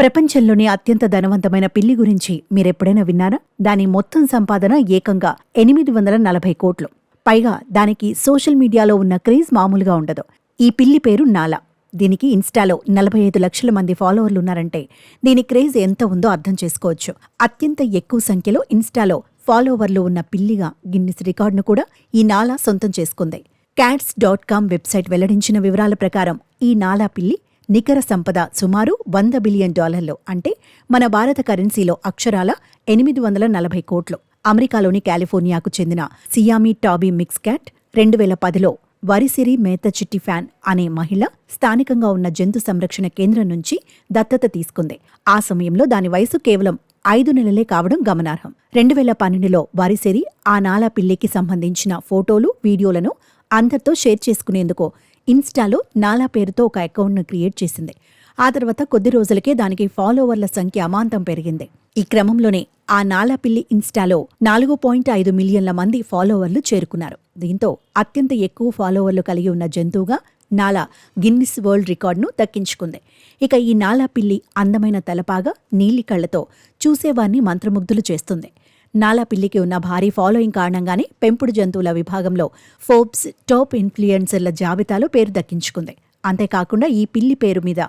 ప్రపంచంలోనే అత్యంత ధనవంతమైన పిల్లి గురించి మీరెప్పుడైనా విన్నారా? దాని మొత్తం సంపాదన ఏకంగా 840 కోట్లు. పైగా దానికి సోషల్ మీడియాలో ఉన్న క్రేజ్ మామూలుగా ఉండదు. ఈ పిల్లి పేరు నాలా. దీనికి ఇన్స్టాలో 45 లక్షల మంది ఫాలోవర్లున్నారంటే దీని క్రేజ్ ఎంత ఉందో అర్థం చేసుకోవచ్చు. అత్యంత ఎక్కువ సంఖ్యలో ఇన్స్టాలో ఫాలోవర్లు ఉన్న పిల్లిగా గిన్నిస్ రికార్డును కూడా ఈ నాలా సొంతం చేసుకుంది. cats.com వెబ్సైట్ వెల్లడించిన వివరాల ప్రకారం ఈ నాలా పిల్లి నికర సంపద సుమారు $100 బిలియన్, అంటే మన భారత కరెన్సీలో అక్షరాల 840 కోట్లు. అమెరికాలోని కాలిఫోర్నియాకు చెందిన సియామి టాబీ మిక్స్ క్యాట్ 2010లో వరిసిరి మేత చిట్టి ఫ్యాన్ అనే మహిళ స్థానికంగా ఉన్న జంతు సంరక్షణ కేంద్రం నుంచి దత్తత తీసుకుంది. ఆ సమయంలో దాని వయసు కేవలం 5 నెలలే కావడం గమనార్హం. 2012లో వరిసిరి ఆ నాలా పిల్లికి సంబంధించిన ఫోటోలు, వీడియోలను అందరితో షేర్ చేసుకునేందుకు ఇన్స్టాలో నాలా పేరుతో ఒక అకౌంట్ను క్రియేట్ చేసింది. ఆ తర్వాత కొద్ది రోజులకే దానికి ఫాలోవర్ల సంఖ్య అమాంతం పెరిగింది. ఈ క్రమంలోనే ఆ నాలా పిల్లి ఇన్స్టాలో 4.5 మిలియన్ల మంది ఫాలోవర్లు చేరుకున్నారు. దీంతో అత్యంత ఎక్కువ ఫాలోవర్లు కలిగి ఉన్న జంతువుగా నాలా గిన్నిస్ వరల్డ్ రికార్డును దక్కించుకుంది. ఇక ఈ నాలా పిల్లి అందమైన తలపాగా, నీలి కళ్లతో చూసేవారిని మంత్రముగ్ధులు చేస్తుంది. నాలా పిల్లికి ఉన్న భారీ ఫాలోయింగ్ కారణంగానే పెంపుడు జంతువుల విభాగంలో ఫోర్బ్స్ టాప్ ఇన్ఫ్లుయెన్సర్ల జాబితాలో పేరు దక్కించుకుంది. అంతేకాకుండా ఈ పిల్లి పేరు మీద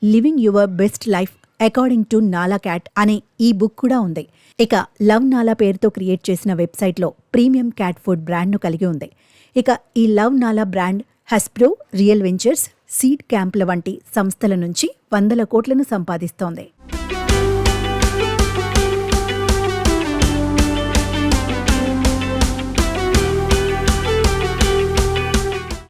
living your best life according to నాలా క్యాట్ అనే ఈ బుక్ కూడా ఉంది. ఇక లవ్ నాలా పేరుతో క్రియేట్ చేసిన వెబ్సైట్లో ప్రీమియం క్యాట్ ఫుడ్ బ్రాండ్ను కలిగి ఉంది. ఇక ఈ లవ్ నాలా బ్రాండ్ హస్ప్రో, రియల్ వెంచర్స్, సీడ్ క్యాంప్ల వంటి సంస్థల నుంచి 100 కోట్లను సంపాదిస్తోంది.